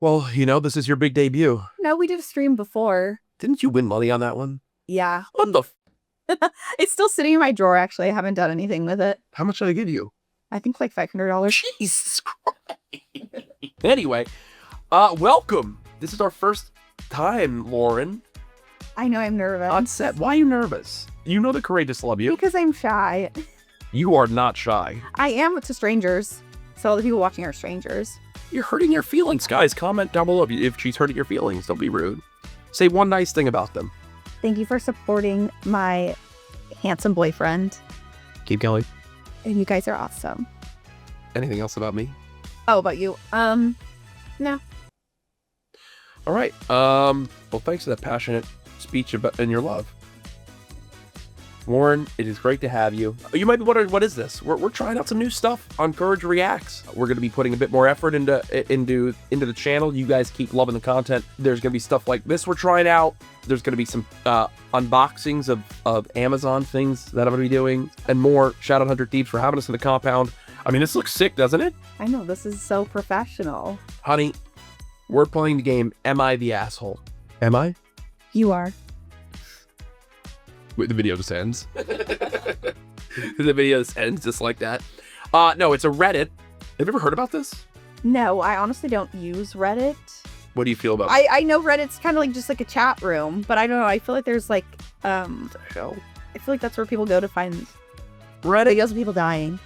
Well, this is your big debut. No, we did a stream before. Didn't you win money on that one? Yeah. What the It's still sitting in my drawer, actually. I haven't done anything with it. How much did I give you? I think like $500. Jesus Christ. Anyway, welcome. This is our first time, Lauren, I know I'm nervous. on set. Why are you nervous? You know the courageous love you. Because I'm shy. You are not shy. I am to strangers. So the people watching are strangers. You're hurting your feelings, guys. Comment down below if she's hurting your feelings. Don't be rude. Say one nice thing about them. Thank you for supporting my handsome boyfriend. Keep going. And you guys are awesome. Anything else about me? Oh, about you? No. All right. Well, thanks for that passionate speech about in your love. Lauren, it is great to have you. You might be wondering, what is this? We're trying out some new stuff on Courage Reacts. We're going to be putting a bit more effort into the channel. You guys keep loving the content. There's going to be stuff like this we're trying out. There's going to be some unboxings of Amazon things that I'm going to be doing and more. Shout out 100 Thieves for having us in the compound. I mean, this looks sick, doesn't it? I know, this is so professional. Honey, we're playing the game, Am I the Asshole? Am I? You are. Wait, the video just ends. The video just ends just like that. No, it's a Reddit. Have you ever heard about this? No, I honestly don't use Reddit. What do you feel about I know Reddit's kind of like just like a chat room, but I don't know. I feel like there's like, what the hell? I feel like that's where people go to find Reddit? videos of people dying.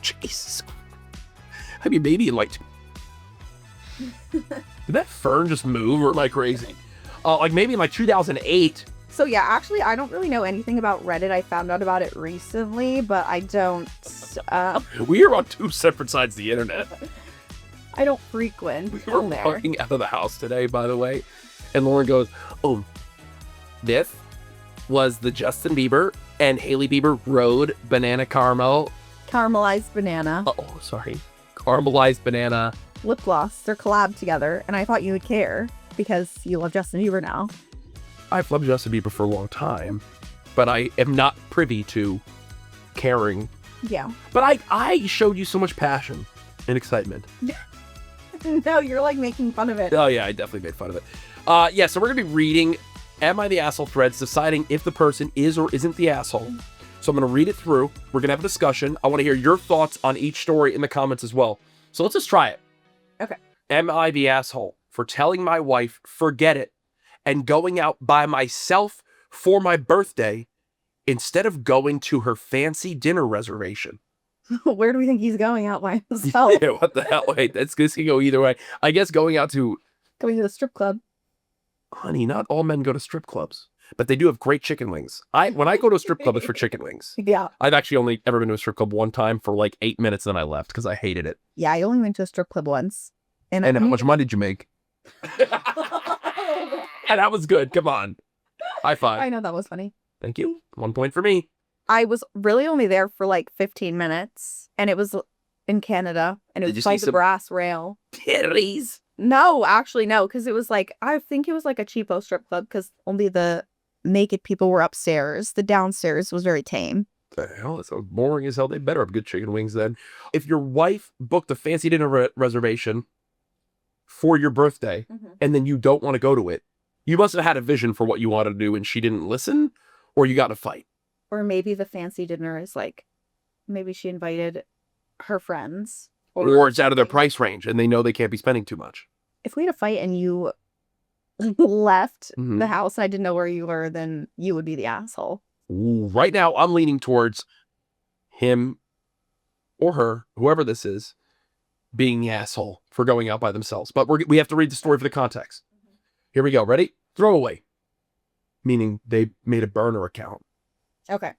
Jesus. I mean, maybe like... Did that fern just move or am I crazy? Like maybe in like 2008. So yeah, actually, I don't really know anything about Reddit. I found out about it recently, but I don't. We are on two separate sides of the internet. I don't frequent. We were there. walking out of the house today, by the way, and Lauren goes, "Oh, this was the Justin Bieber and Hailey Bieber Road Banana Caramel." Caramelized banana. Oh, sorry, caramelized banana Lip gloss. They're collabed together, and I thought you would care because you love Justin Bieber now. I've loved Justin Bieber for a long time, but I am not privy to caring. Yeah. But I showed you so much passion and excitement. No, you're like making fun of it. Oh yeah, I definitely made fun of it. Yeah, so we're gonna be reading Am I the Asshole threads, deciding if the person is or isn't the asshole. So I'm gonna read it through. We're gonna have a discussion. I want to hear your thoughts on each story in the comments as well. So let's just try it. Okay. Am I the asshole for telling my wife, forget it, and going out by myself for my birthday instead of going to her fancy dinner reservation? Where do we think he's going out by himself? Yeah, what the hell? Wait, this can go either way. I guess going out to... Going to the strip club. Honey, not all men go to strip clubs, but they do have great chicken wings. When I go to a strip club, it's for chicken wings. Yeah. I've actually only ever been to a strip club one time for like 8 minutes, and then I left because I hated it. Yeah, I only went to a strip club once. And how much money did you make? And that was good. Come on. High five. I know, that was funny. Thank you. 1 point for me. I was really only there for like 15 minutes, and it was in Canada, and it Did you was see by the some- brass rail. Titties. No, actually, no, because it was like, I think it was like a cheapo strip club because only the naked people were upstairs. The downstairs was very tame. The hell? It's so boring as hell. They better have good chicken wings then. If your wife booked a fancy dinner reservation for your birthday, and then you don't want to go to it, you must have had a vision for what you wanted to do and she didn't listen, or you got in a fight. Or maybe the fancy dinner is like, maybe she invited her friends. Or it's out of their price range and they know they can't be spending too much. If we had a fight and you left Mhm. the house and I didn't know where you were, then you would be the asshole. Ooh, right now, I'm leaning towards him or her, whoever this is, being the asshole for going out by themselves. But we have to read the story for the context. Here we go. Ready? Throwaway. Meaning they made a burner account. Okay.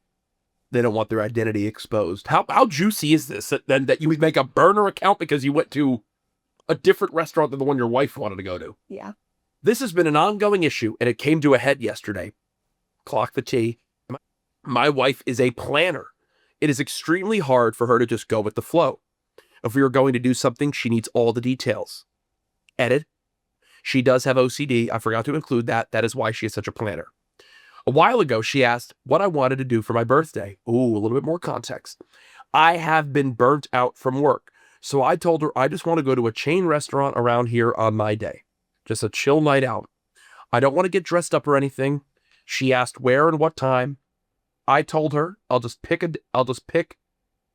They don't want their identity exposed. How juicy is this that you would make a burner account because you went to a different restaurant than the one your wife wanted to go to? Yeah. This has been an ongoing issue, and it came to a head yesterday. Clock the T. My wife is a planner. It is extremely hard for her to just go with the flow. If we are going to do something, she needs all the details. Edit. She does have OCD. I forgot to include that. That is why she is such a planner. A while ago, she asked what I wanted to do for my birthday. Ooh, a little bit more context. I have been burnt out from work, So I told her I just want to go to a chain restaurant around here on my day. Just a chill night out. I don't want to get dressed up or anything. She asked where and what time. I told her I'll just pick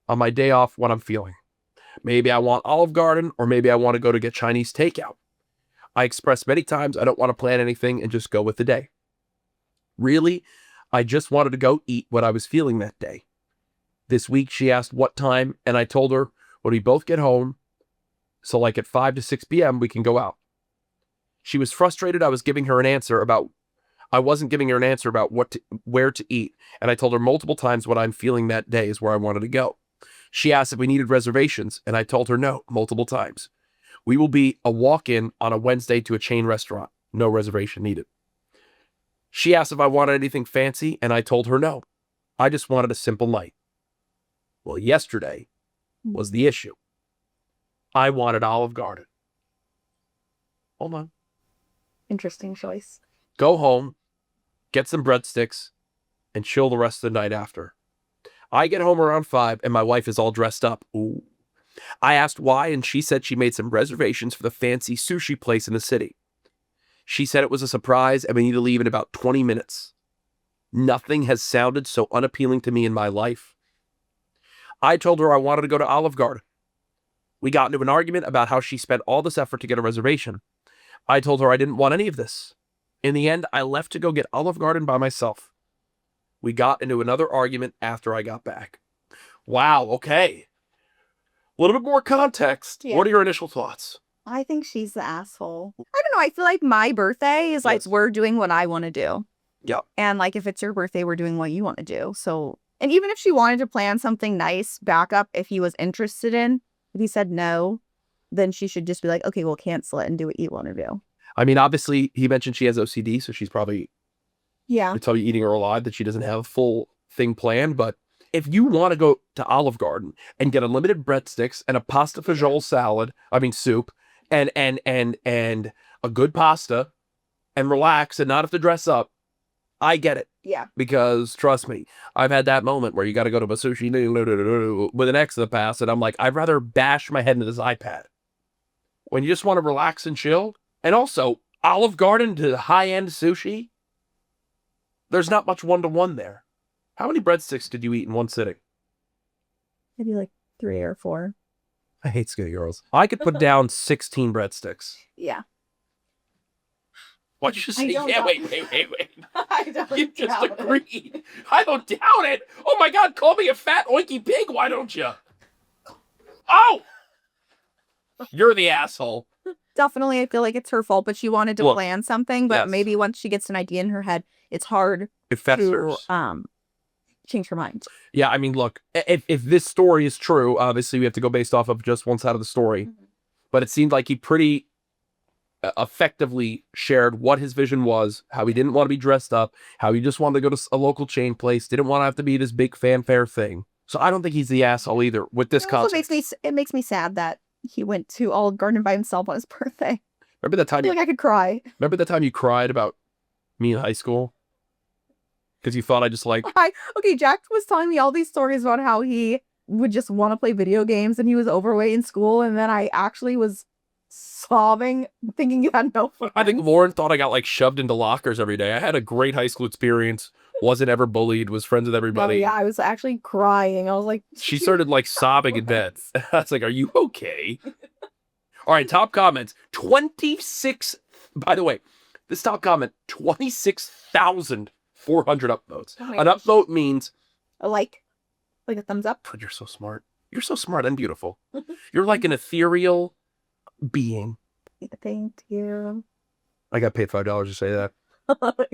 on my day off what I'm feeling. Maybe I want Olive Garden, or maybe I want to go to get Chinese takeout. I expressed many times I don't want to plan anything and just go with the day. Really, I just wanted to go eat what I was feeling that day. This week she asked what time, and I told her when we both get home, so like at 5 to 6 p.m. we can go out. She was frustrated I wasn't giving her an answer about where to eat, and I told her multiple times what I'm feeling that day is where I wanted to go. She asked if we needed reservations, and I told her no multiple times. We will be a walk-in on a Wednesday to a chain restaurant. No reservation needed. She asked if I wanted anything fancy, and I told her no. I just wanted a simple night. Well, yesterday was the issue. I wanted Olive Garden. Hold on. Interesting choice. Go home, get some breadsticks, and chill the rest of the night after. I get home around 5, and my wife is all dressed up. Ooh. I asked why, and she said she made some reservations for the fancy sushi place in the city. She said it was a surprise, and we need to leave in about 20 minutes. Nothing has sounded so unappealing to me in my life. I told her I wanted to go to Olive Garden. We got into an argument about how she spent all this effort to get a reservation. I told her I didn't want any of this. In the end, I left to go get Olive Garden by myself. We got into another argument after I got back. Wow, okay. A little bit more context. Yeah. What are your initial thoughts? I think she's the asshole. I don't know. I feel like my birthday is like, Yes. we're doing what I want to do. Yeah. And like, if it's your birthday, we're doing what you want to do. So, and even if she wanted to plan something nice, backup, if he was interested in, if he said no, then she should just be like, okay, we'll cancel it and do what you want to do. I mean, obviously, he mentioned she has OCD, so she's probably Yeah. eating her alive that she doesn't have a full thing planned. But if you want to go to Olive Garden and get unlimited breadsticks and a pasta fagioli soup, and a good pasta, and relax and not have to dress up, I get it. Yeah. Because trust me, I've had that moment where you got to go to a sushi with an ex in the past, and I'm like, I'd rather bash my head into this iPad. When you just want to relax and chill. And also, Olive Garden to high-end sushi, there's not much one-to-one there. How many breadsticks did you eat in one sitting? Maybe like 3 or 4. I hate skinny girls. I could put down 16 breadsticks. Yeah. What'd you just say? I don't Yeah, doubt wait. I don't You just doubt it. agreed. I don't doubt it. Oh my God, call me a fat oinky pig, why don't you? Oh! You're the asshole. Definitely, I feel like it's her fault, but she wanted to Look, plan something, but yes. maybe once she gets an idea in her head, it's hard It to festers. change her mind. Yeah, I mean, look, if this story is true, obviously we have to go based off of just one side of the story. Mm-hmm. But it seemed like he pretty effectively shared what his vision was, how he didn't want to be dressed up, how he just wanted to go to a local chain place, didn't want to have to be this big fanfare thing. So I don't think he's the asshole either with this It also concept. makes me sad that he went to Olive Garden by himself on his birthday. Remember that I time? feel like I could cry. Remember that time you cried about me in high school because you thought I just like. Okay, Jack was telling me all these stories about how he would just want to play video games and he was overweight in school, and then I actually was sobbing, thinking you had no friends. I think Lauren thought I got like shoved into lockers every day. I had a great high school experience. Wasn't ever bullied. Was friends with everybody. Oh, yeah, I was actually crying. I was like, She started like sobbing in bed. I was like, "Are you okay?" All right, top comments. 26. By the way, this top comment, 26,400 upvotes. Oh my An gosh. upvote means, like a thumbs up. you're so smart. You're so smart and beautiful. You're like an ethereal being. Thank you. I got paid $5 to say that.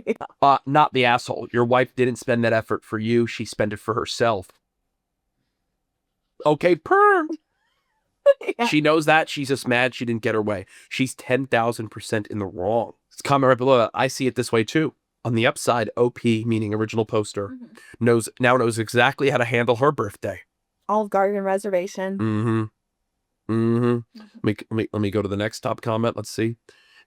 Yeah. Not the asshole. Your wife didn't spend that effort for you. She spent it for herself. Okay, perm. Yeah. She knows that. She's just mad she didn't get her way. She's 10,000% in the wrong. It's comment right below that. I see it this way too. On the upside, OP, meaning original poster, knows exactly how to handle her birthday. Olive Garden reservation. Let me go to the next top comment. Let's see.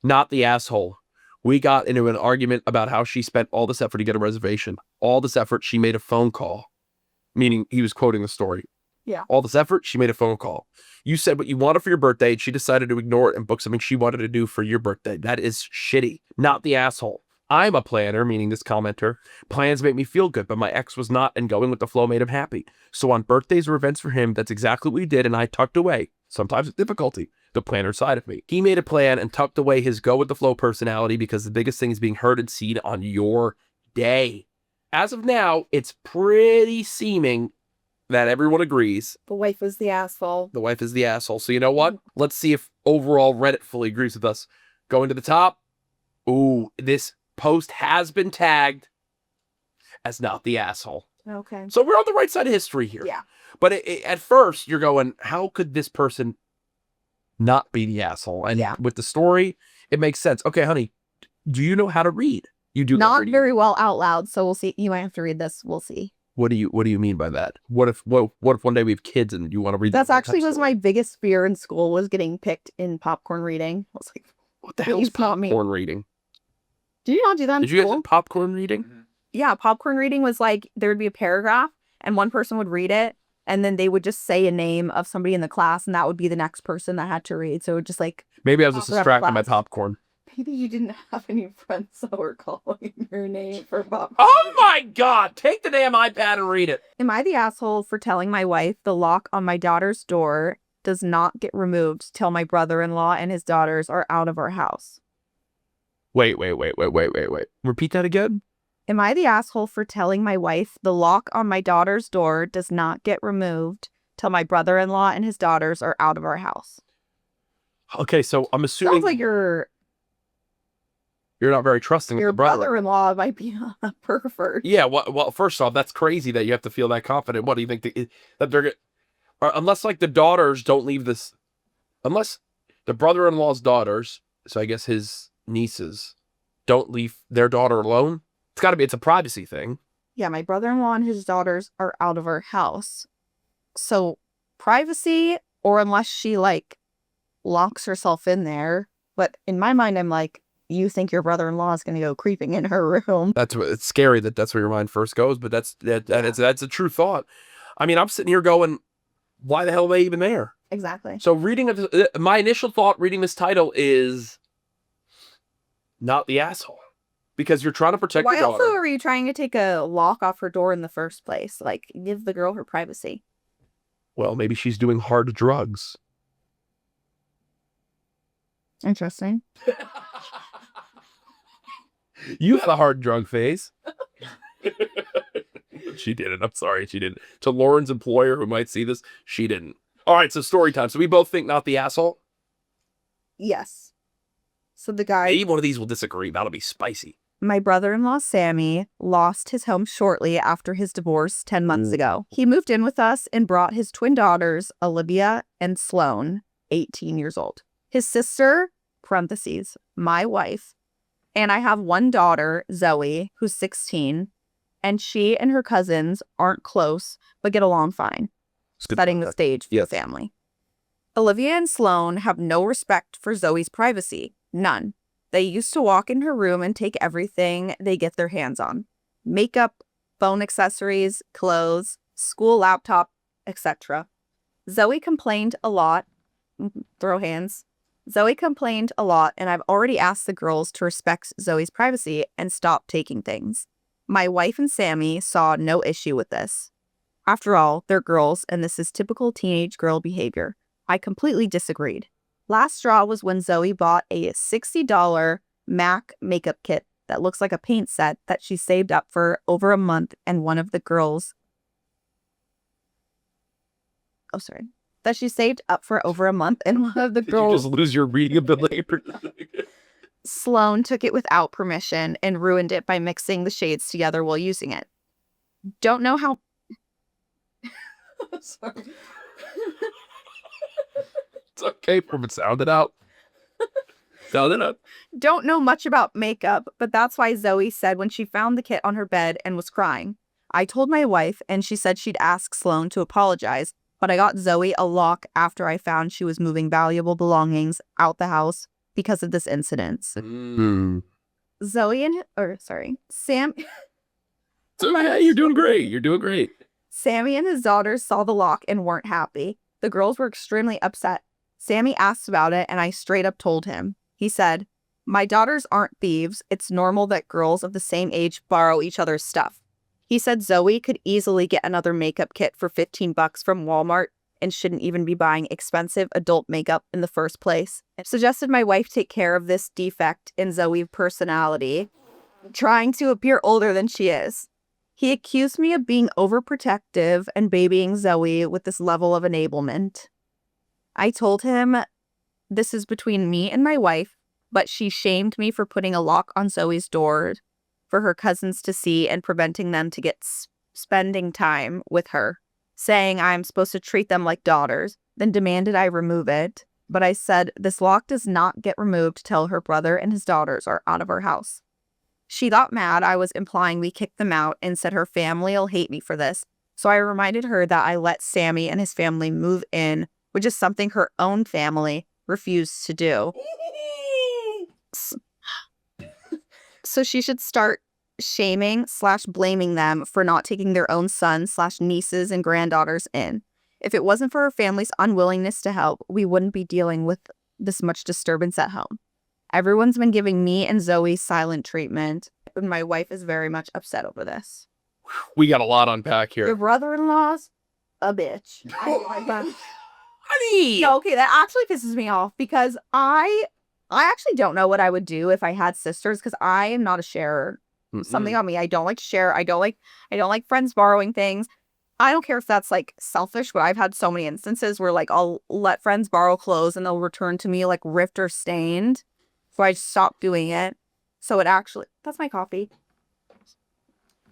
Not the asshole. We got into an argument about how she spent all this effort to get a reservation. All this effort, she made a phone call. Meaning he was quoting the story. Yeah. All this effort, she made a phone call. You said what you wanted for your birthday, and she decided to ignore it and book something she wanted to do for your birthday. That is shitty. Not the asshole. I'm a planner, meaning this commenter. Plans make me feel good, but my ex was not, and going with the flow made him happy. So on birthdays or events for him, that's exactly what we did, and I tucked away, sometimes with difficulty, the planner side of me. He made a plan and tucked away his go-with-the-flow personality because the biggest thing is being heard and seen on your day. As of now, it's pretty seeming that everyone agrees. The wife is the asshole. The wife is the asshole. So you know what? Let's see if overall Reddit fully agrees with us. Going to the top. Ooh, this post has been tagged as not the asshole. Okay. So we're on the right side of history here. Yeah. But at first, you're going, how could this person not be the asshole? And with the story, it makes sense. Okay, honey, do you know how to read? You do not very well out loud, so we'll see. You might have to read this. We'll see. What do you mean by that? What if one day we have kids and you want to read? That's actually was my biggest fear in school, was getting picked in popcorn reading. I was like, what the hell is popcorn reading? Did you not do that in school? Did you guys have popcorn reading? Yeah, popcorn reading was like, there would be a paragraph and one person would read it, and then they would just say a name of somebody in the class, and that would be the next person that had to read. So it would just like, maybe I was just distracted by popcorn. Maybe you didn't have any friends that were calling your name for popcorn. Oh my God! Take the damn iPad and read it. Am I the asshole for telling my wife the lock on my daughter's door does not get removed till my brother-in-law and his daughters are out of our house? Wait. Repeat that again? Am I the asshole for telling my wife the lock on my daughter's door does not get removed till my brother-in-law and his daughters are out of our house? Okay, so I'm assuming... Sounds like you're not very trusting. Your brother-in-law might be a pervert. Yeah, well, first off, that's crazy that you have to feel that confident. What do you think that they're going to... Unless, like, the daughters don't leave this... Unless the brother-in-law's daughters, so I guess his nieces, don't leave their daughter alone. It's a privacy thing. Yeah, my brother-in-law and his daughters are out of our house. So, privacy, or unless she, like, locks herself in there. But in my mind, I'm like, you think your brother-in-law is going to go creeping in her room. It's scary that's where your mind first goes, but that's a true thought. I mean, I'm sitting here going, why the hell are they even there? Exactly. So my initial thought reading this title is not the asshole, because you're trying to protect your daughter. Why also are you trying to take a lock off her door in the first place? Like, give the girl her privacy. Well, maybe she's doing hard drugs. Interesting. You had a hard drug phase. She didn't. I'm sorry, she didn't. To Lauren's employer who might see this, she didn't. All right, so story time. So we both think not the asshole? Yes. So the guy... Maybe one of these will disagree. That'll be spicy. My brother-in-law, Sammy, lost his home shortly after his divorce 10 months ago. He moved in with us and brought his twin daughters, Olivia and Sloane, 18 years old. His sister, parentheses, my wife, and I have one daughter, Zoe, who's 16, and she and her cousins aren't close, but get along fine, setting the stage for the family. Olivia and Sloane have no respect for Zoe's privacy. None. They used to walk in her room and take everything they get their hands on. Makeup, phone accessories, clothes, school laptop, etc. Zoe complained a lot. Throw hands. Zoe complained a lot, and I've already asked the girls to respect Zoe's privacy and stop taking things. My wife and Sammy saw no issue with this. After all, they're girls, and this is typical teenage girl behavior. I completely disagreed. Last straw was when Zoe bought a $60 MAC makeup kit that looks like a paint set that she saved up for over a month, and one of the girls... That she saved up for over a month, and one of the girls... Did you just lose your reading ability? Sloane took it without permission and ruined it by mixing the shades together while using it. Don't know how... Sorry. It's okay, sound it out. Sound it out. Don't know much about makeup, but that's why Zoe said when she found the kit on her bed and was crying. I told my wife, and she said she'd ask Sloane to apologize, but I got Zoe a lock after I found she was moving valuable belongings out the house because of this incident. Mm. Sam... So, yeah, you're doing great. You're doing great. Sammy and his daughters saw the lock and weren't happy. The girls were extremely upset. Sammy asked about it, and I straight up told him. He said, "My daughters aren't thieves. It's normal that girls of the same age borrow each other's stuff." He said Zoe could easily get another makeup kit for $15 from Walmart and shouldn't even be buying expensive adult makeup in the first place. I suggested my wife take care of this defect in Zoe's personality, trying to appear older than she is. He accused me of being overprotective and babying Zoe with this level of enablement. I told him this is between me and my wife, but she shamed me for putting a lock on Zoe's door for her cousins to see and preventing them to get spending time with her, saying I'm supposed to treat them like daughters, then demanded I remove it. But I said this lock does not get removed till her brother and his daughters are out of our house. She got mad I was implying we kicked them out and said her family will hate me for this. So I reminded her that I let Sammy and his family move in, which is something her own family refused to do. So she should start shaming/blaming them for not taking their own sons/nieces and granddaughters in. If it wasn't for her family's unwillingness to help, we wouldn't be dealing with this much disturbance at home. Everyone's been giving me and Zoe silent treatment, and my wife is very much upset over this. We got a lot to unpack Your here. brother-in-law's a bitch. Honey! No, okay, that actually pisses me off because I actually don't know what I would do if I had sisters because I am not a sharer. Something on me. I don't like to share. I don't like friends borrowing things. I don't care if that's like selfish, but I've had so many instances where like I'll let friends borrow clothes and they'll return to me like ripped or stained. So I stopped doing it. So it actually, that's my coffee.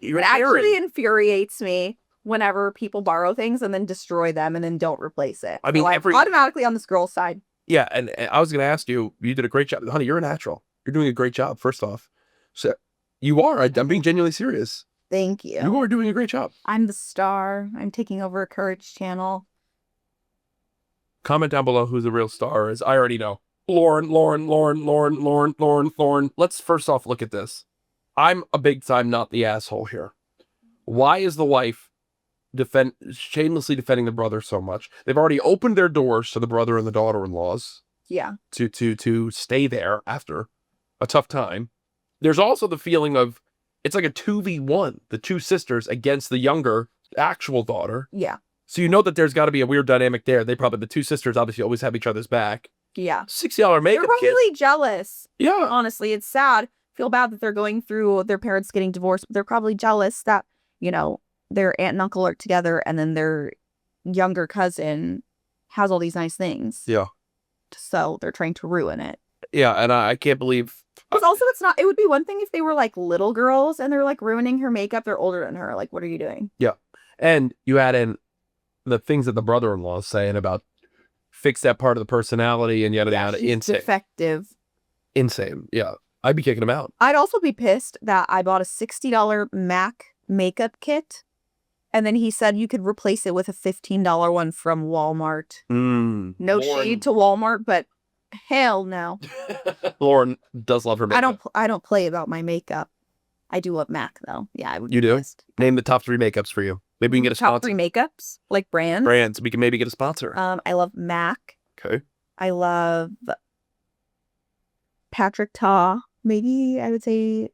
You're It actually infuriates me whenever people borrow things and then destroy them and then don't replace it. I mean, so I'm automatically on this girl's side. Yeah, and I was going to ask you, you did a great job. Honey, you're a natural. You're doing a great job, first off. So you are. I'm being genuinely serious. Thank you. You are doing a great job. I'm the star. I'm taking over a Courage channel. Comment down below who the real star is. I already know. Lauren. Let's first off look at this. I'm a big time not the asshole here. Why is the wife shamelessly defending the brother so much? They've already opened their doors to the brother and the daughter-in-laws. Yeah. To stay there after a tough time. There's also the feeling of it's like a 2v1, the two sisters against the younger actual daughter. Yeah. So you know that there's got to be a weird dynamic there. The two sisters obviously always have each other's back. Yeah. $60 makeup They're kit. probably jealous. Yeah. Honestly, it's sad. Feel bad that they're going through their parents getting divorced, but they're probably jealous that, you know, their aunt and uncle are together and then their younger cousin has all these nice things. Yeah. So they're trying to ruin it. Yeah, and I can't believe... Because also it would be one thing if they were like little girls and they're like ruining her makeup. They're older than her. Like, what are you doing? Yeah. And you add in the things that the brother-in-law is saying about fix that part of the personality and yada yada. Insane. Defective. Insane. Yeah. I'd be kicking him out. I'd also be pissed that I bought a $60 MAC makeup kit. And then he said you could replace it with a $15 one from Walmart. No shade to Walmart, but hell no. Lauren does love her makeup. I don't play about my makeup. I do love MAC though. Yeah, I would. You do? Pissed. Name the top 3 makeups for you. Maybe we can get a top sponsor. 3 makeups, like brands. Brands. We can maybe get a sponsor. I love MAC. Okay. I love Patrick Ta. Maybe I would say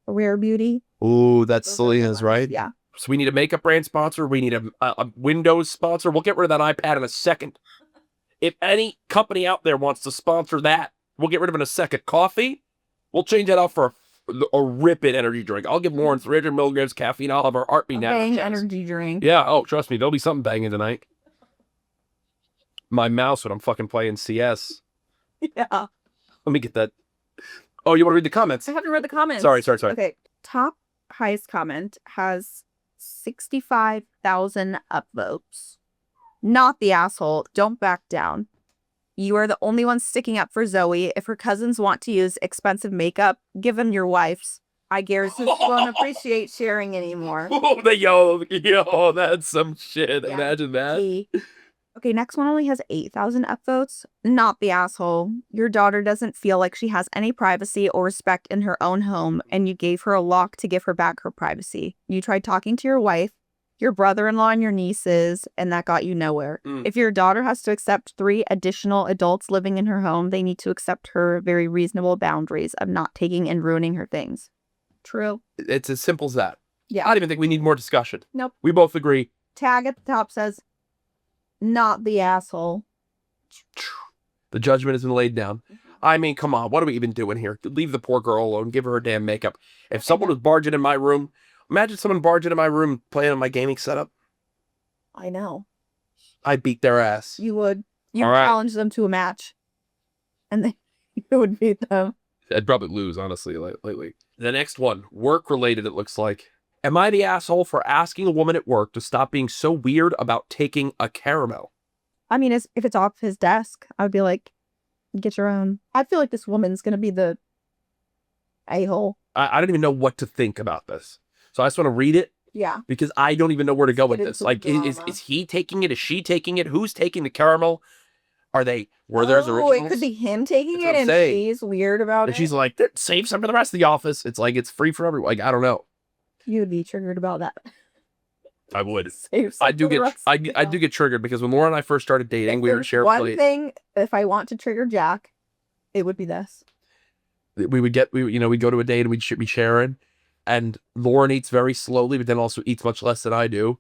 Rare Beauty. Ooh, that's Selena's, right? Yeah. So we need a makeup brand sponsor. We need a Windows sponsor. We'll get rid of that iPad in a second. If any company out there wants to sponsor that, we'll get rid of it in a second. Coffee, we'll change that out for a rip-it energy drink. I'll give Lauren 300 milligrams caffeine. I'll have our heartbeat now. Bang energy drink. Yeah. Oh, trust me, there'll be something banging tonight. My mouse when I'm fucking playing CS. Yeah. Let me get that. Oh, you want to read the comments? I haven't read the comments. Sorry. Okay. Top highest comment has 65,000 upvotes. Not the asshole. Don't back down. You are the only one sticking up for Zoe. If her cousins want to use expensive makeup, give them your wife's. I guarantee you won't appreciate sharing anymore. Oh, yo, that's some shit. Yeah. Imagine that. Okay, next one only has 8,000 upvotes. Not the asshole. Your daughter doesn't feel like she has any privacy or respect in her own home, and you gave her a lock to give her back her privacy. You tried talking to your wife. your brother-in-law and your nieces, and that got you nowhere. Mm. If your daughter has to accept 3 additional adults living in her home, they need to accept her very reasonable boundaries of not taking and ruining her things. True. It's as simple as that. Yeah. I don't even think we need more discussion. Nope. We both agree. Tag at the top says, not the asshole. The judgment has been laid down. I mean, come on. What are we even doing here? Leave the poor girl alone. Give her damn makeup. If someone was barging in my room, imagine someone barging in my room playing on my gaming setup. I know. I'd beat their ass. You would. You All right. challenge them to a match. And then you would beat them. I'd probably lose, honestly, lately. The next one, work-related, it looks like. Am I the asshole for asking a woman at work to stop being so weird about taking a caramel? I mean, if it's off his desk, I would be like, get your own. I feel like this woman's going to be the a-hole. I don't even know what to think about this. So I just want to read it Yeah. because I don't even know where to go with Get this. into Like, the drama. is he taking it? Is she taking it? Who's taking the caramel? Were theirs originals? It could be him taking That's what it I'm and saying. she's weird about And it. she's like, save some for the rest of the office. It's like, it's free for everyone. Like, I don't know. You would be triggered about that. I would. Save some I do for the get rest of the I do get triggered because when Laura and I first started dating, If we were there's sharing one thing, if I want to trigger Jack, it would be this. we'd go to a date and we'd be sharing, and Lauren eats very slowly, but then also eats much less than I do.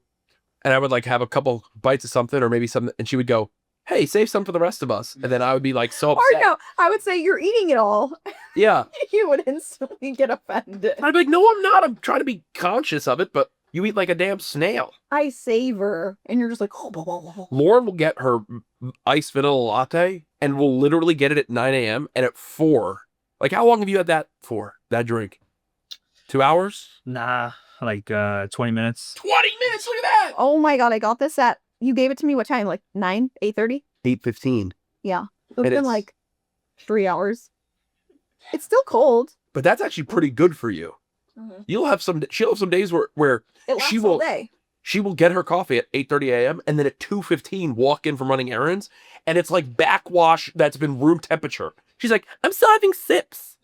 And I would like have a couple bites of something or maybe something, and she would go, "Hey, save some for the rest of us." And then I would be like so upset. Or no, I would say you're eating it all. Yeah. You would instantly get offended. I'd be like, "No, I'm not. I'm trying to be conscious of it, but you eat like a damn snail." I savor, and you're just like, oh, blah, blah, blah. Lauren will get her iced vanilla latte and will literally get it at 9 a.m. and at 4. Like, how long have you had that for, that drink? 2 hours? Nah, like 20 minutes. 20 minutes, look at that! Oh my God, I got this you gave it to me what time? Like 9, 8:30? 8:15. Yeah. It's And been it's- like 3 hours. It's still cold. But that's actually pretty good for you. She'll have some days where It lasts She all will- day. she will get her coffee at 8:30 a.m. and then at 2:15 walk in from running errands, and it's like backwash that's been room temperature. She's like, "I'm still having sips."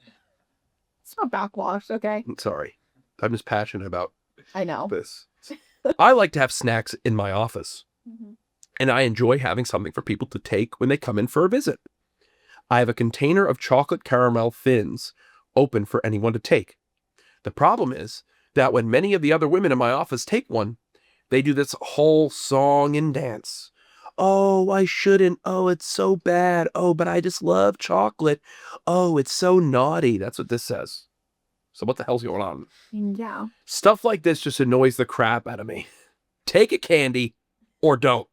It's not backwash, okay? Sorry. I'm just passionate about I know. this. I like to have snacks in my office, and I enjoy having something for people to take when they come in for a visit. I have a container of chocolate caramel thins open for anyone to take. The problem is that when many of the other women in my office take one, they do this whole song and dance. "Oh, I shouldn't. Oh, it's so bad. Oh, but I just love chocolate. Oh, it's so naughty." That's what this says. So what the hell's going on? Yeah. Stuff like this just annoys the crap out of me. Take a candy or don't.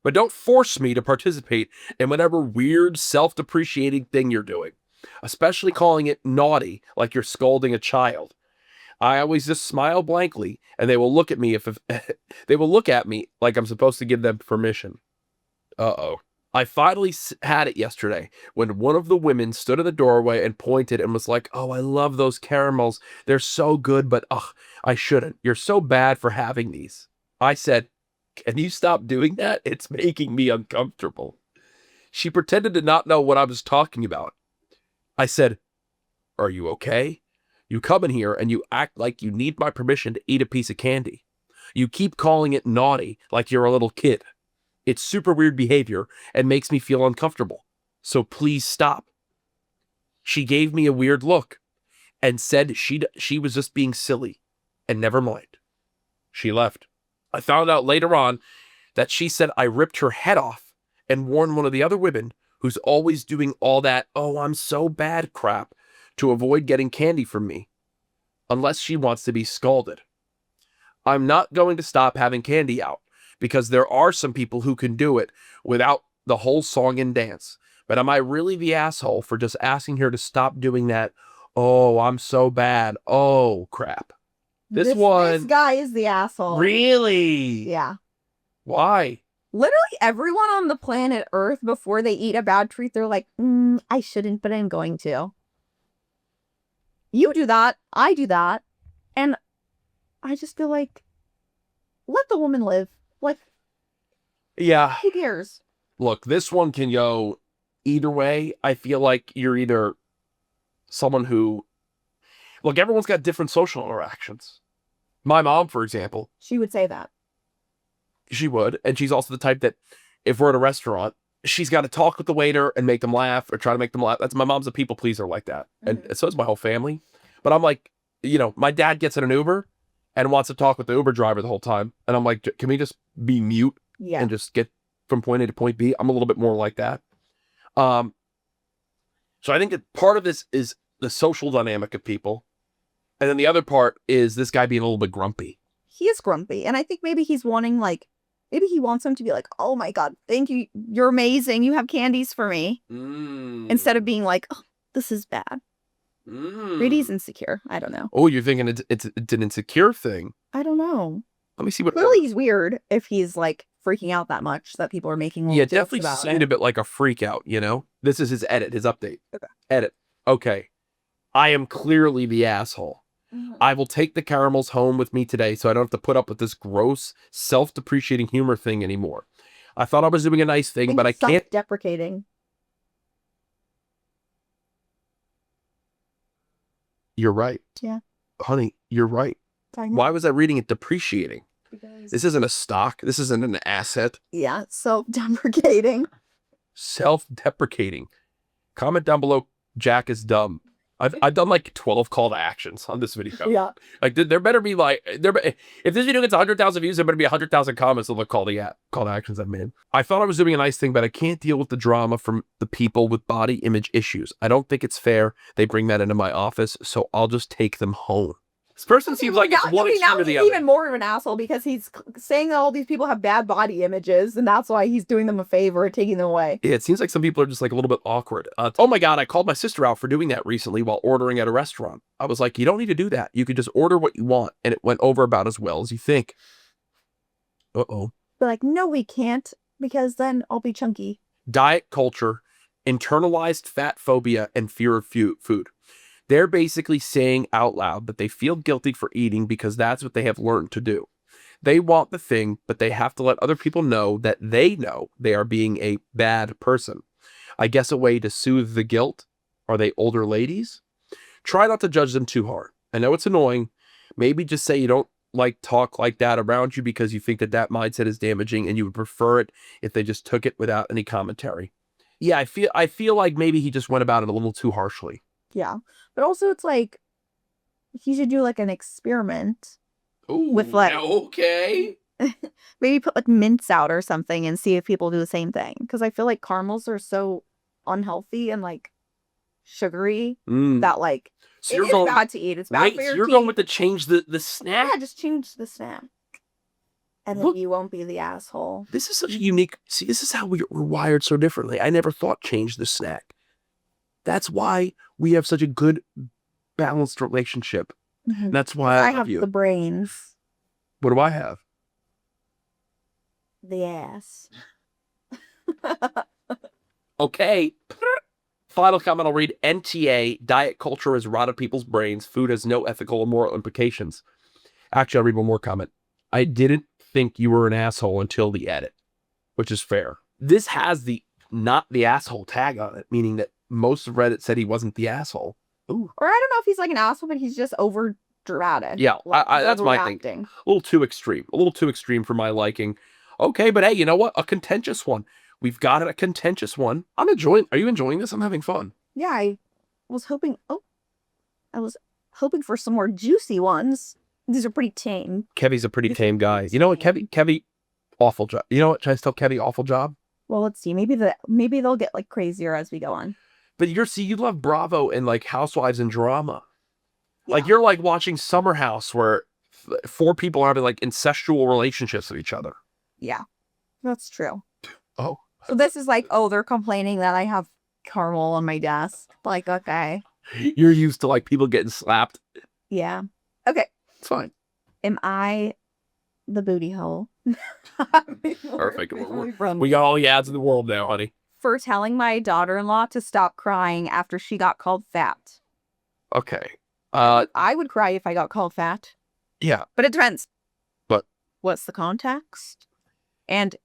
But don't force me to participate in whatever weird self-depreciating thing you're doing, especially calling it naughty like you're scolding a child. I always just smile blankly, and they will look at me they will look at me like I'm supposed to give them permission. Uh-oh. I finally had it yesterday when one of the women stood in the doorway and pointed and was like, "Oh, I love those caramels. They're so good, but I shouldn't. You're so bad for having these." I said, "Can you stop doing that? It's making me uncomfortable." She pretended to not know what I was talking about. I said, "Are you okay? You come in here and you act like you need my permission to eat a piece of candy. You keep calling it naughty like you're a little kid. It's super weird behavior and makes me feel uncomfortable. So please stop." She gave me a weird look and said she was just being silly and never mind. She left. I found out later on that she said I ripped her head off and warned one of the other women who's always doing all that, "Oh, I'm so bad" crap to avoid getting candy from me unless she wants to be scalded. I'm not going to stop having candy out because there are some people who can do it without the whole song and dance. But am I really the asshole for just asking her to stop doing that? "Oh, I'm so bad. Oh, crap." This This guy is the asshole. Really? Yeah. Why? Literally everyone on the planet Earth, before they eat a bad treat, they're like, I shouldn't, but I'm going to. You do that. I do that. And I just feel like, let the woman live. Like, Yeah. who cares? Look, this one can go either way. I feel like you're either someone who... Look, everyone's got different social interactions. My mom, for example, She would say that. She would. And she's also the type that if we're at a restaurant, she's got to talk with the waiter and make them laugh or try to make them laugh. My mom's a people pleaser like that. And so is my whole family. But I'm like, my dad gets in an Uber and wants to talk with the Uber driver the whole time. And I'm like, can we just be mute and just get from point A to point B? I'm a little bit more like that. So I think that part of this is the social dynamic of people. And then the other part is this guy being a little bit grumpy. He is grumpy. And I think maybe he's wanting maybe he wants them to be like, oh my God, thank you. You're amazing. You have candies for me. Instead of being like, oh, this is bad. Maybe he's insecure. I don't know. Oh, you're thinking it's an insecure thing. I don't know. Let me see what. Clearly he's weird if he's like freaking out that much that people are making little jokes definitely about seemed a bit like a freak out, This is his edit, his update. Okay. Edit. Okay. I am clearly the asshole. I will take the caramels home with me today so I don't have to put up with this gross, self-depreciating humor thing anymore. I thought I was doing a nice thing, but I can't. Self-deprecating. You're right. Yeah. Honey, you're right. Why was I reading it depreciating? Because... This isn't a stock. This isn't an asset. Yeah, self-deprecating. Self-deprecating. Comment down below, Jack is dumb. I've done like 12 call to actions on this video. Yeah. Like there better be if this video gets 100,000 views, there better be 100,000 comments on the call to actions I've made. I thought I was doing a nice thing, but I can't deal with the drama from the people with body image issues. I don't think it's fair they bring that into my office, so I'll just take them home. This person seems like it's one extreme or the other. Even more of an asshole because he's saying that all these people have bad body images and that's why he's doing them a favor and taking them away. Yeah, it seems like some people are just like a little bit awkward. Oh my God, I called my sister out for doing that recently while ordering at a restaurant. I was like, you don't need to do that. You could just order what you want. And it went over about as well as you think. Uh-oh. But like, no, we can't because then I'll be chunky. Diet culture, internalized fat phobia, and fear of food. They're basically saying out loud that they feel guilty for eating because that's what they have learned to do. They want the thing, but they have to let other people know that they know they are being a bad person. I guess a way to soothe the guilt. Are they older ladies? Try not to judge them too hard. I know it's annoying. Maybe just say you don't like talk like that around you because you think that mindset is damaging and you would prefer it if they just took it without any commentary. Yeah, I feel like maybe he just went about it a little too harshly. Yeah. But also it's like, he should do like an experiment. Ooh, with like, okay. Maybe put like mints out or something and see if people do the same thing. Because I feel like caramels are so unhealthy and like sugary that like, so it's bad to eat. It's bad for your teeth. You're going with the change the snack? Yeah, just change the snack. And then you won't be the asshole. This is such a unique... See, this is how we're wired so differently. I never thought change the snack. That's why we have such a good, balanced relationship. Mm-hmm. That's why I have you. The brains. What do I have? The ass. Okay. Final comment I'll read. NTA, diet culture has rotted people's brains. Food has no ethical or moral implications. Actually, I'll read one more comment. I didn't think you were an asshole until the edit, which is fair. This has the not the asshole tag on it, meaning that most of Reddit said he wasn't the asshole. Ooh. Or I don't know if he's like an asshole, but he's just over dramatic. Yeah, like, that's my thing. A little too extreme. A little too extreme for my liking. Okay, but hey, you know what? A contentious one. We've got a contentious one. I'm enjoying. Are you enjoying this? I'm having fun. Yeah, I was hoping. Oh, I was hoping for some more juicy ones. These are pretty tame. Kevi's a pretty tame guy. You know what, Kevi, awful job. You know what? Should I tell Kevi awful job? Well, let's see. Maybe they'll get like crazier as we go on. But you love Bravo and like Housewives and drama. Yeah. Like you're like watching Summer House where 4 people are having like incestual relationships with each other. Yeah, that's true. Oh. So this is like, oh, they're complaining that I have caramel on my desk. Like, okay. You're used to like people getting slapped. Yeah. Okay. It's fine. Am I the booty hole? Perfect. We got all the ads in the world now, honey. For telling my daughter-in-law to stop crying after she got called fat. Okay. I would cry if I got called fat. Yeah. But it depends. But what's the context? And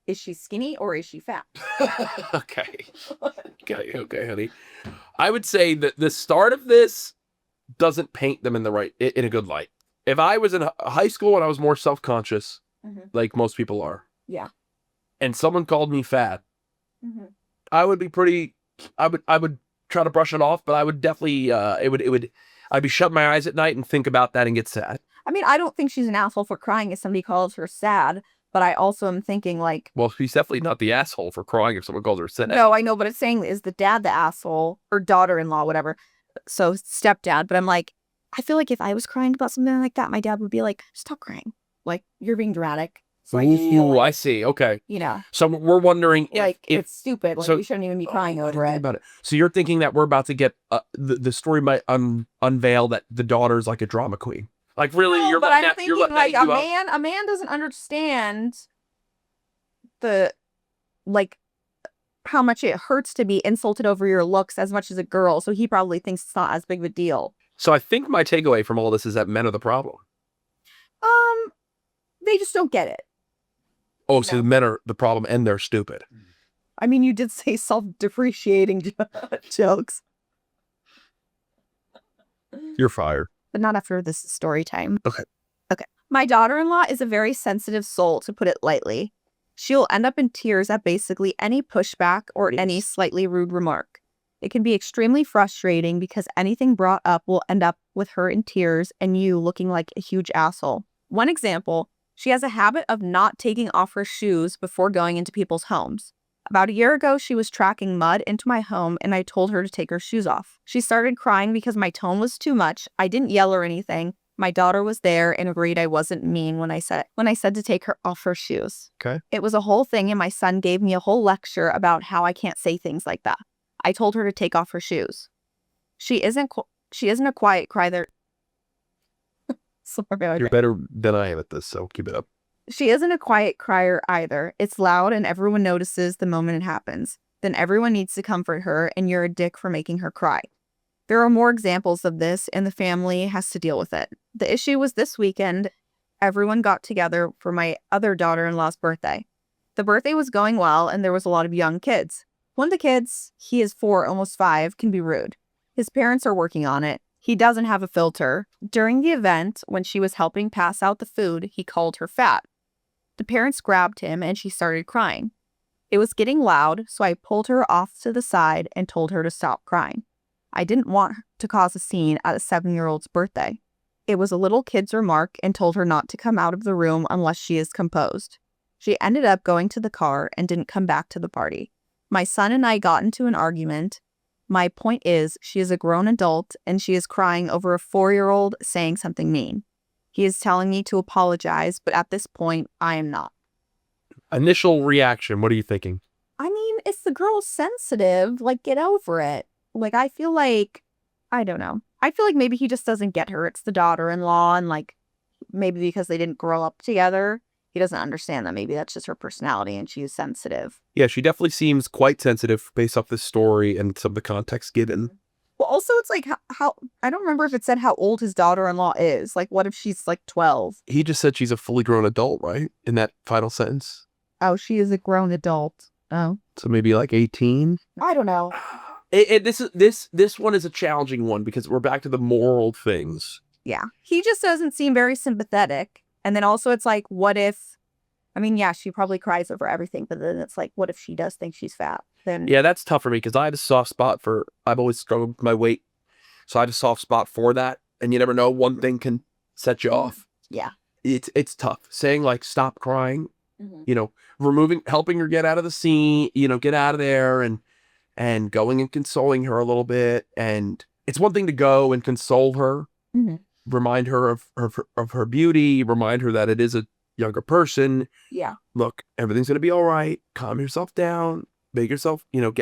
is she skinny or is she fat? Okay. Okay, honey. I would say that the start of this doesn't paint them in a good light. If I was in high school and I was more self-conscious, like most people are. Yeah. And someone called me fat, Mm-hmm. I would be pretty. I would try to brush it off, but I would definitely. I'd be shutting my eyes at night and think about that and get sad. I mean, I don't think she's an asshole for crying if somebody calls her sad, but I also am thinking like, Well, she's definitely not the asshole for crying if someone calls her sad. no, I know, but it's saying is the dad the asshole or daughter-in-law, whatever. So stepdad, but I'm like, I feel like if I was crying about something like that, my dad would be like, stop crying. Like, you're being dramatic. So I just feel Ooh, like, I see. Okay. you know, So we're wondering like if it's stupid. Like so- we shouldn't even be crying I over didn't think it. about it. So you're thinking that we're about to get the story might unveil that the daughter's like a drama queen. Like really, No, you're but letting I'm that, thinking you're letting like that a eat you up? man doesn't understand the like how much it hurts to be insulted over your looks as much as a girl. So he probably thinks it's not as big of a deal. So I think my takeaway from all this is that men are the problem. They just don't get it. Oh, so No. the men are the problem and they're stupid. I mean, you did say self-depreciating jokes, You're fired. but not after this story time. Okay. Okay. My daughter-in-law is a very sensitive soul, to put it lightly. She'll end up in tears at basically any pushback or any slightly rude remark. It can be extremely frustrating because anything brought up will end up with her in tears and you looking like a huge asshole. One example, she has a habit of not taking off her shoes before going into people's homes. About a year ago, she was tracking mud into my home and I told her to take her shoes off. She started crying because my tone was too much. I didn't yell or anything. My daughter was there and agreed I wasn't mean when I said to take her off her shoes. Okay. It was a whole thing and my son gave me a whole lecture about how I can't say things like that. I told her to take off her shoes. She isn't a quiet crier. Sorry, You're better than I am at this, so keep it up. She isn't a quiet crier either. It's loud and everyone notices the moment it happens. Then everyone needs to comfort her and you're a dick for making her cry. There are more examples of this and the family has to deal with it. The issue was this weekend, everyone got together for my other daughter-in-law's birthday. The birthday was going well and there was a lot of young kids. One of the kids, he is 4, almost 5, can be rude. His parents are working on it. He doesn't have a filter. During the event, when she was helping pass out the food, he called her fat. The parents grabbed him and she started crying. It was getting loud, so I pulled her off to the side and told her to stop crying. I didn't want to cause a scene at a 7-year-old's birthday. It was a little kid's remark and told her not to come out of the room unless she is composed. She ended up going to the car and didn't come back to the party. My son and I got into an argument. My point is, she is a grown adult and she is crying over a 4-year-old saying something mean. He is telling me to apologize, but at this point, I am not. Initial reaction, what are you thinking? I mean, if the girl's sensitive, like, get over it. Like, I feel like, I don't know. I feel like maybe he just doesn't get her. It's the daughter-in-law, and, like, maybe because they didn't grow up together, he doesn't understand that maybe that's just her personality and she's sensitive. Yeah, she definitely seems quite sensitive based off this story and some of the context given. Well, also, it's like, how I don't remember if it said how old his daughter-in-law is. Like, what if she's, like, 12? He just said she's a fully grown adult, right? In that final sentence. Oh, she is a grown adult. Oh. So maybe like 18? I don't know. This one is a challenging one because we're back to the moral things. Yeah. He just doesn't seem very sympathetic. And then also it's like, what if, I mean, yeah, she probably cries over everything, but then it's like, what if she does think she's fat? Then Yeah, that's tough for me because I have a soft spot for, I've always struggled with my weight. So I have a soft spot for that. And you never know, one thing can set you off. Yeah. It's tough. Saying like, stop crying, Mhm. you know, helping her get out of the scene, you know, get out of there and going and consoling her a little bit. And it's one thing to go and console her, Mhm. remind her of her beauty, remind her that it is a younger person. Yeah. Look, everything's going to be all right. Calm yourself down, make yourself, you know,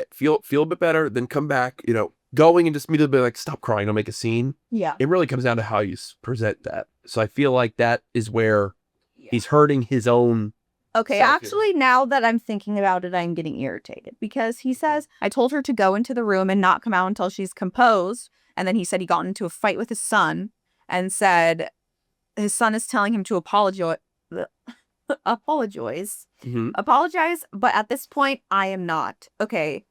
feel a bit better, then come back, you know, going and just immediately be like, stop crying, don't make a scene. Yeah. It really comes down to how you present that. So I feel like that is where he's hurting his own. Okay, Self-care. actually, now that I'm thinking about it, I'm getting irritated because he says, I told her to go into the room and not come out until she's composed. And then he said he got into a fight with his son and said his son is telling him to apologize. Mhm. Apologize, but at this point, I am not. Okay,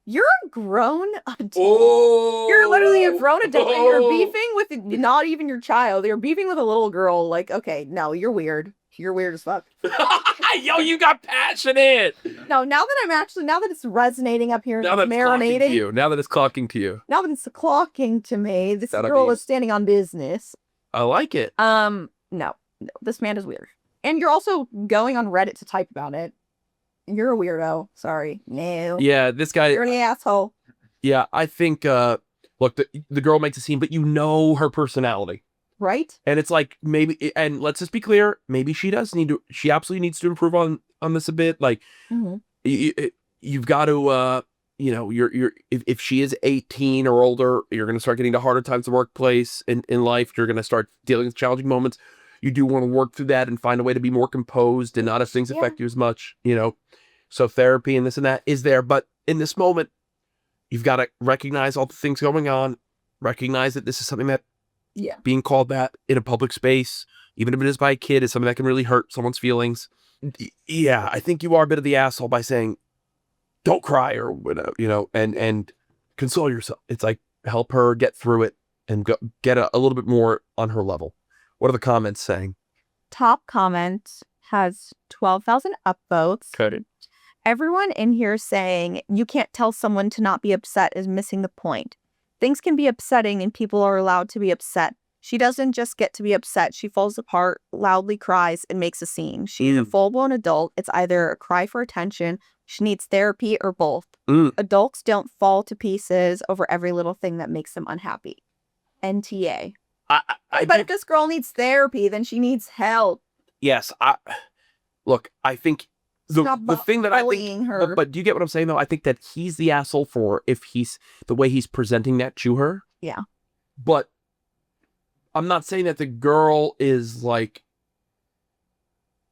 you're a grown adult. Oh, You're literally a grown adult and you're beefing with not even your child. You're beefing with a little girl. Like, okay, no, you're weird. You're weird as fuck. Yo, you got passionate. No, now that it's resonating up here, Now that it's clocking to marinating. you. Now that it's clocking to you. Now that it's clocking to me, this That'll girl be- is standing on business. I like it. No, this man is weird. And you're also going on Reddit to type about it. You're a weirdo. Sorry. No. Yeah, this guy. You're an asshole. Yeah, I think. Look, the girl makes a scene, but you know her personality. Right? And it's like maybe, and let's just be clear, maybe she does need to. She absolutely needs to improve on this a bit. Like, you've got to, you know, if she is 18 or older, you're going to start getting to harder times in the workplace in life. You're going to start dealing with challenging moments. You do want to work through that and find a way to be more composed and not have things affect you as much. You know, so therapy and this and that is there, but in this moment, you've got to recognize all the things going on. Recognize that this is something that. Yeah. Being called that in a public space, even if it is by a kid, is something that can really hurt someone's feelings. Yeah, I think you are a bit of the asshole by saying, don't cry or whatever, you know, and console yourself. It's like, help her get through it and get a little bit more on her level. What are the comments saying? Top comment has 12,000 upvotes. Okay. Everyone in here saying you can't tell someone to not be upset is missing the point. Things can be upsetting and people are allowed to be upset. She doesn't just get to be upset. She falls apart, loudly cries, and makes a scene. She's a full-blown adult. It's either a cry for attention, she needs therapy, or both. Adults don't fall to pieces over every little thing that makes them unhappy. NTA. But if this girl needs therapy, then she needs help. Yes. Look, I think the thing that I think, her. but do you get what I'm saying though? I think that he's the asshole for if he's the way he's presenting that to her. Yeah. But I'm not saying that the girl is like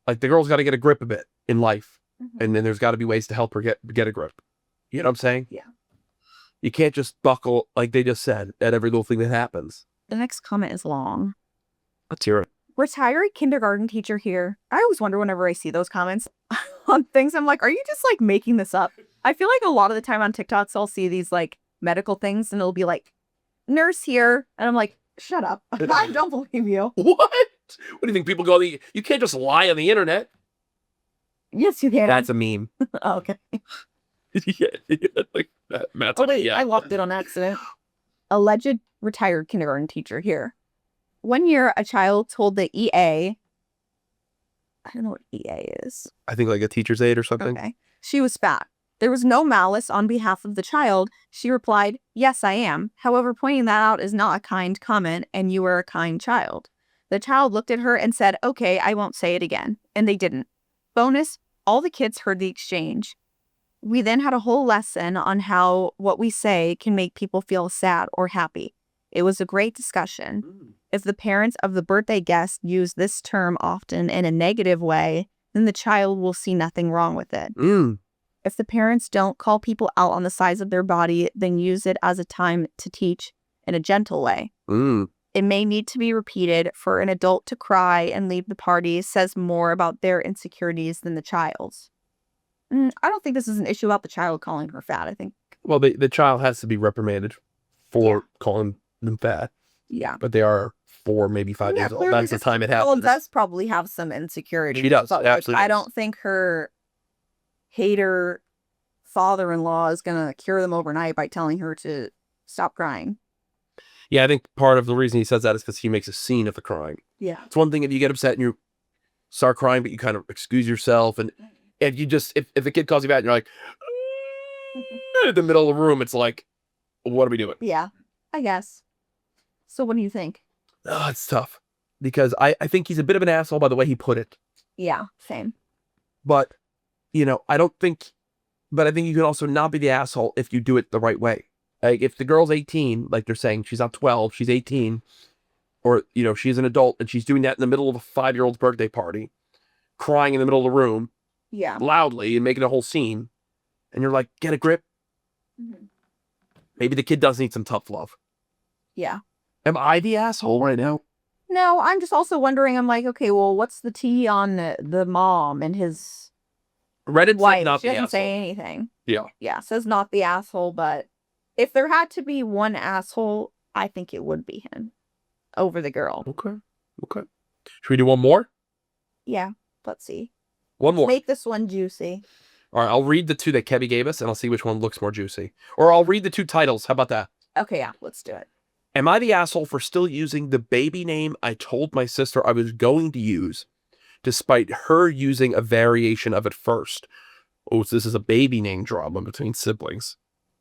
the girl's got to get a grip a bit in life, and then there's got to be ways to help her get a grip. You know what I'm saying? Yeah. You can't just buckle like they just said at every little thing that happens. The next comment is long. Let's hear it. Retired kindergarten teacher here. I always wonder whenever I see those comments on things, I'm like, are you just like making this up? I feel like a lot of the time on TikToks, I'll see these like medical things and it'll be like, nurse here. And I'm like, shut up. I don't believe you. What? What do you think people go, you can't just lie on the internet. Yes, you can. That's a meme. Oh, okay. yeah, like that. Matt's Oh, like, wait, yeah. I locked it on accident. Alleged retired kindergarten teacher here. 1 year, a child told the EA, I don't know what EA is. I think like a teacher's aide or something. Okay. She was fat. There was no malice on behalf of the child. She replied, yes, I am. However, pointing that out is not a kind comment, and you are a kind child. The child looked at her and said, okay, I won't say it again. And they didn't. Bonus, all the kids heard the exchange. We then had a whole lesson on how what we say can make people feel sad or happy. It was a great discussion. If the parents of the birthday guest use this term often in a negative way, then the child will see nothing wrong with it. If the parents don't call people out on the size of their body, then use it as a time to teach in a gentle way. It may need to be repeated. For an adult to cry and leave the party says more about their insecurities than the child's. I don't think this is an issue about the child calling her fat. I think. Well, the child has to be reprimanded for calling them fat. Yeah. But they are 4, maybe 5 days old. That's the time it happens. Well, does probably have some insecurity. She does. But Absolutely. I don't think her hater father-in-law is going to cure them overnight by telling her to stop crying. Yeah, I think part of the reason he says that is because he makes a scene of the crying. Yeah. It's one thing if you get upset and you start crying, but you kind of excuse yourself. And you just, if the kid calls you fat and you're like, in the middle of the room, it's like, what are we doing? Yeah, I guess. So what do you think? Oh, it's tough. Because I think he's a bit of an asshole by the way he put it. Yeah, same. But, you know, I think you can also not be the asshole if you do it the right way. Like, if the girl's 18, like they're saying, she's not 12, she's 18, or, you know, she's an adult and she's doing that in the middle of a 5-year-old's birthday party, crying in the middle of the room, loudly and making a whole scene, and you're like, get a grip. Maybe the kid does need some tough love. Yeah. Am I the asshole right now? No, I'm just also wondering, I'm like, okay, well, what's the tea on the mom and his Reddit's wife? like not She the doesn't asshole. say anything. Yeah. Yeah, says not the asshole, but if there had to be one asshole, I think it would be him over the girl. Okay. Should we do one more? Yeah. Let's see. One more. Make this one juicy. All right, I'll read the 2 that Kevi gave us, and I'll see which one looks more juicy. Or I'll read the 2 titles. How about that? Okay, yeah. Let's do it. Am I the asshole for still using the baby name I told my sister I was going to use, despite her using a variation of it first? Oh, so this is a baby name drama between siblings.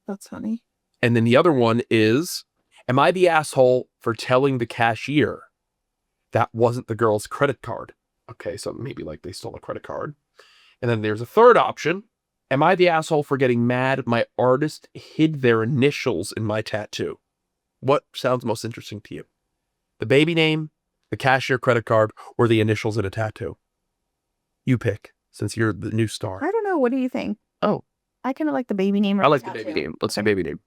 That's funny. And then the other one is, am I the asshole for telling the cashier that wasn't the girl's credit card? Okay, so maybe like they stole a credit card. And then there's a third option. Am I the asshole for getting mad my artist hid their initials in my tattoo? What sounds most interesting to you? The baby name, the cashier credit card, or the initials in a tattoo? You pick, since you're the new star. I don't know. What do you think? Oh. I kind of like the baby name. I like the baby name. Let's say baby name.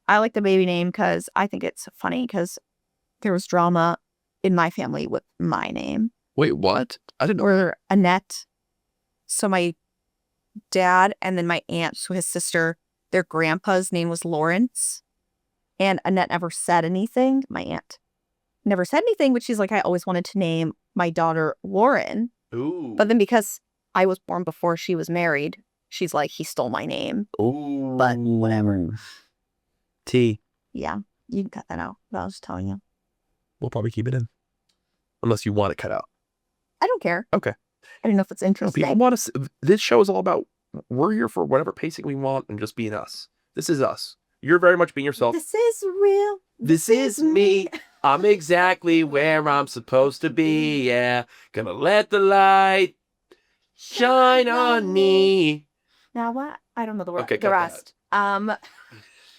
I like the baby name because I think it's funny because there was drama in my family with my name. Wait, what? I didn't know. Or Annette. So my dad and then my aunt, so his sister, their grandpa's name was Lawrence. And Annette never said anything. My aunt never said anything, but she's like, I always wanted to name my daughter Lauren. Ooh. But then because I was born before she was married, she's like, he stole my name. Ooh. But whatever. T. Yeah, you can cut that out. But I was just telling you. We'll probably keep it in. Unless you want it cut out. I don't care. Okay. I don't know if it's No, interesting. people want to. This show is all about, we're here for whatever pacing we want and just being us. This is us. You're very much being yourself. This is real. This is me. I'm exactly where I'm supposed to be. Yeah. Gonna let the light shine on me. Now what? I don't know the, Okay, the cut rest.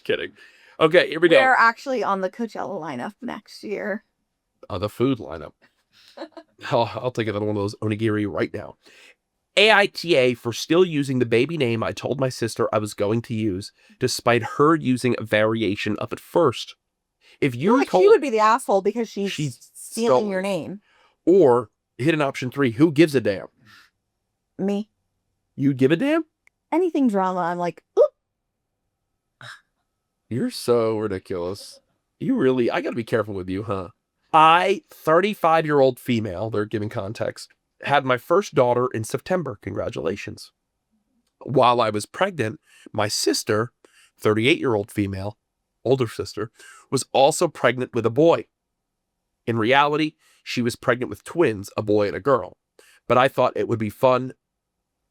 Kidding. Okay, here we go. We're actually on the Coachella lineup next year. The food lineup. I'll take another one of those onigiri right now. AITA for still using the baby name I told my sister I was going to use, despite her using a variation of it first. If you Like she would be the asshole because she's stealing stolen. your name. Or hidden option 3, who gives a damn? Me. You give a damn? Anything drama, I'm like, oop. You're so ridiculous. You really, I gotta be careful with you, huh? I, 35-year-old female, they're giving context, had my first daughter in September. Congratulations. While I was pregnant, my sister, 38-year-old female, older sister, was also pregnant with a boy. In reality, she was pregnant with twins, a boy and a girl. But I thought it would be fun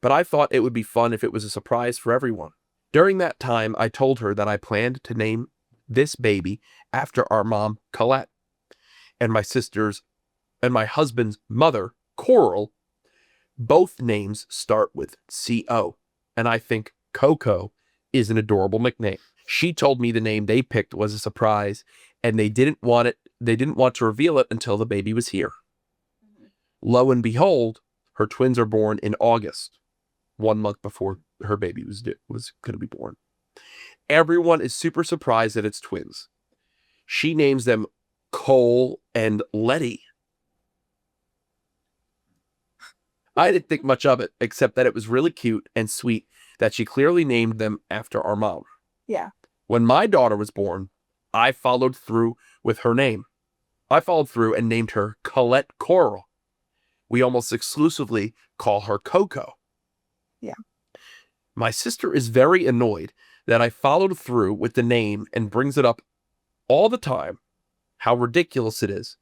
if it was a surprise for everyone. During that time, I told her that I planned to name this baby after our mom, Colette, and my sister's and my husband's mother, Coral. Both names start with C-O, and I think Coco is an adorable nickname. She told me the name they picked was a surprise, and they didn't want to reveal it until the baby was here. Lo and behold, her twins are born in August, 1 month before her baby was going to be born. Everyone is super surprised that it's twins. She names them Cole and Letty. I didn't think much of it, except that it was really cute and sweet that she clearly named them after our mom. Yeah. When my daughter was born, I followed through with her name. I followed through and named her Colette Coral. We almost exclusively call her Coco. Yeah. My sister is very annoyed that I followed through with the name and brings it up all the time, how ridiculous it is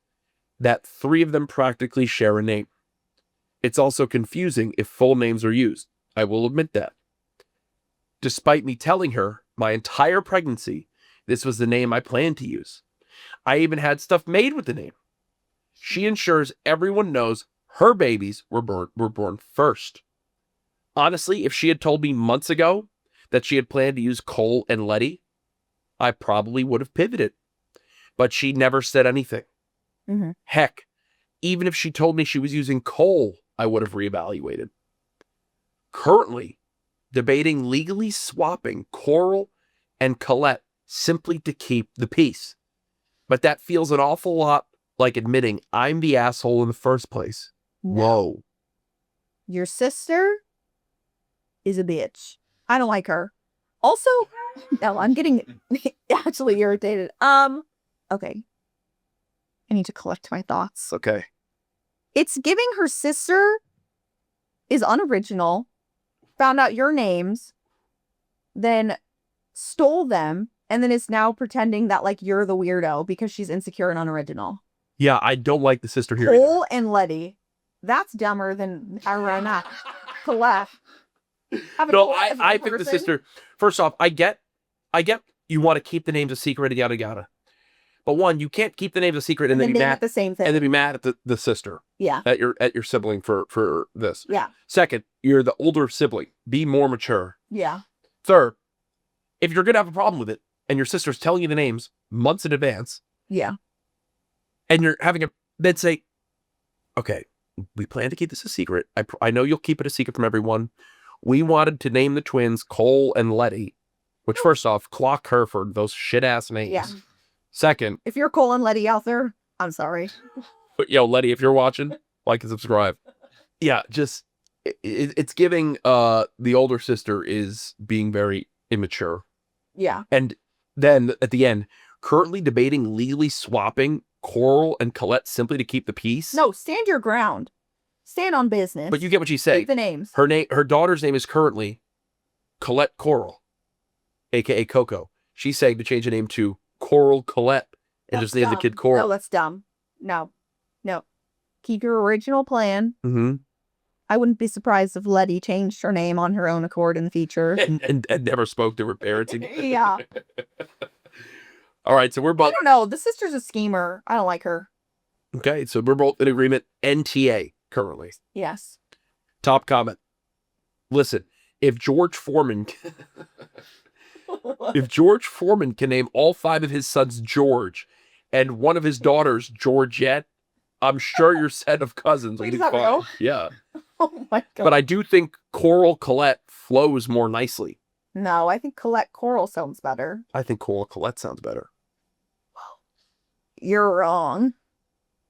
that 3 of them practically share a name. It's also confusing if full names are used. I will admit that. Despite me telling her my entire pregnancy, this was the name I planned to use. I even had stuff made with the name. She ensures everyone knows her babies were born first. Honestly, if she had told me months ago that she had planned to use Cole and Letty, I probably would have pivoted. But she never said anything. Mm-hmm. Heck, even if she told me she was using Cole, I would have reevaluated. Currently, debating legally swapping Coral and Colette simply to keep the peace. But that feels an awful lot like admitting I'm the asshole in the first place. No. Whoa. Your sister is a bitch. I don't like her. Also, no, I'm getting actually irritated. Okay. I need to collect my thoughts. Okay. It's giving her sister is unoriginal, found out your names, then stole them, and then is now pretending that like you're the weirdo because she's insecure and unoriginal. Yeah, I don't like the sister here. Cole and Letty. That's dumber than Ariana. Colette. No, I think the sister. First off, I get you want to keep the names a secret and yada yada. But one, you can't keep the names a secret and then be name mad it the same thing. and then be mad at the sister. Yeah. At your sibling for this. Yeah. Second, you're the older sibling. Be more mature. Yeah. Third, if you're gonna have a problem with it and your sister's telling you the names months in advance, Yeah. and you're having a then say, okay, we plan to keep this a secret. I know you'll keep it a secret from everyone. We wanted to name the twins Cole and Letty, which first off, clock Hereford, those shit ass names. Yeah. Second, If you're Cole and Letty out there, I'm sorry. but yo, Letty, if you're watching, like and subscribe. Yeah, just it's giving the older sister is being very immature. Yeah. And then at the end, currently debating legally swapping Coral and Colette simply to keep the peace. No, stand your ground. Stand on business. But you get what she's saying. Take the names. Her daughter's name is currently Colette Coral, aka Coco. She's saying to change the name to Coral Colette and just name the kid Coral. No, that's dumb. No. Keep your original plan. Mm-hmm. I wouldn't be surprised if Letty changed her name on her own accord in the future. And never spoke to her parents again. Yeah. All right, so we're I both don't know. The sister's a schemer. I don't like her. okay. So we're both in agreement. NTA currently. Yes. Top comment. Listen, if George Foreman can name all 5 of his sons George and one of his daughters Georgette, I'm sure your set of cousins will Wait, be is that fine. real? Yeah. Oh my god. But I do think Coral Colette flows more nicely. No, I think Colette Coral sounds better. I think Coral Colette sounds better. You're wrong.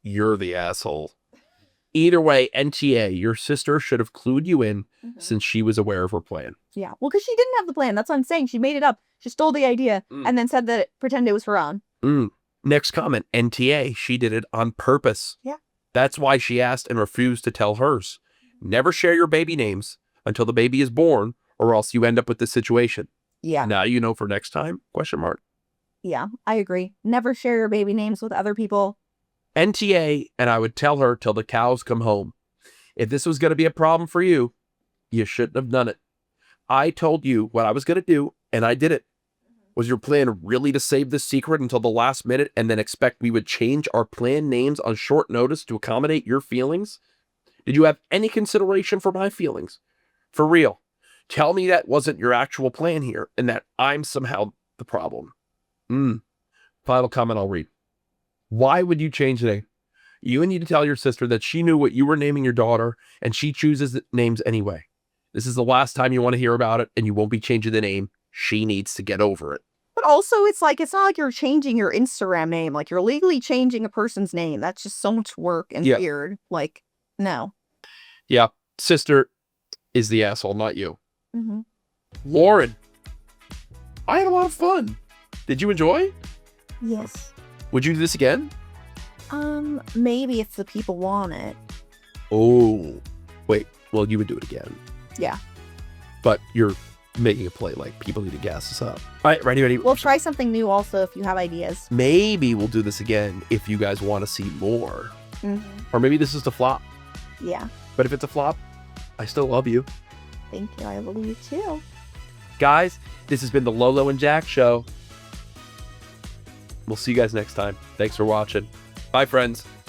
You're the asshole. Either way, NTA, your sister should have clued you in since she was aware of her plan. Yeah. Well, because she didn't have the plan. That's what I'm saying. She made it up. She stole the idea and then said that pretend it was her own. Next comment, NTA, she did it on purpose. Yeah. That's why she asked and refused to tell hers. Never share your baby names until the baby is born, or else you end up with this situation. Yeah. Now you know for next time? Question mark. Yeah, I agree. Never share your baby names with other people. NTA, and I would tell her till the cows come home. If this was going to be a problem for you, you shouldn't have done it. I told you what I was going to do, and I did it. Was your plan really to save this secret until the last minute and then expect we would change our plan names on short notice to accommodate your feelings? Did you have any consideration for my feelings? For real, tell me that wasn't your actual plan here and that I'm somehow the problem. Final comment I'll read. Why would you change the name? You need to tell your sister that she knew what you were naming your daughter and she chooses the names anyway. This is the last time you want to hear about it and you won't be changing the name. She needs to get over it. But also, it's not like you're changing your Instagram name. Like, you're legally changing a person's name. That's just so much work and weird. Like, no. Yeah, sister is the asshole, not you. Lauren, I had a lot of fun. Did you enjoy? Yes. Would you do this again? Maybe if the people want it. Oh, wait. Well, you would do it again. Yeah. But you're making a play like people need to gas us up. All right, ready? We'll try something new also if you have ideas. Maybe we'll do this again if you guys want to see more. Or maybe this is the flop. Yeah. But if it's a flop, I still love you. Thank you. I love you too. Guys, this has been the Lolo and Jack Show. We'll see you guys next time. Thanks for watching. Bye, friends.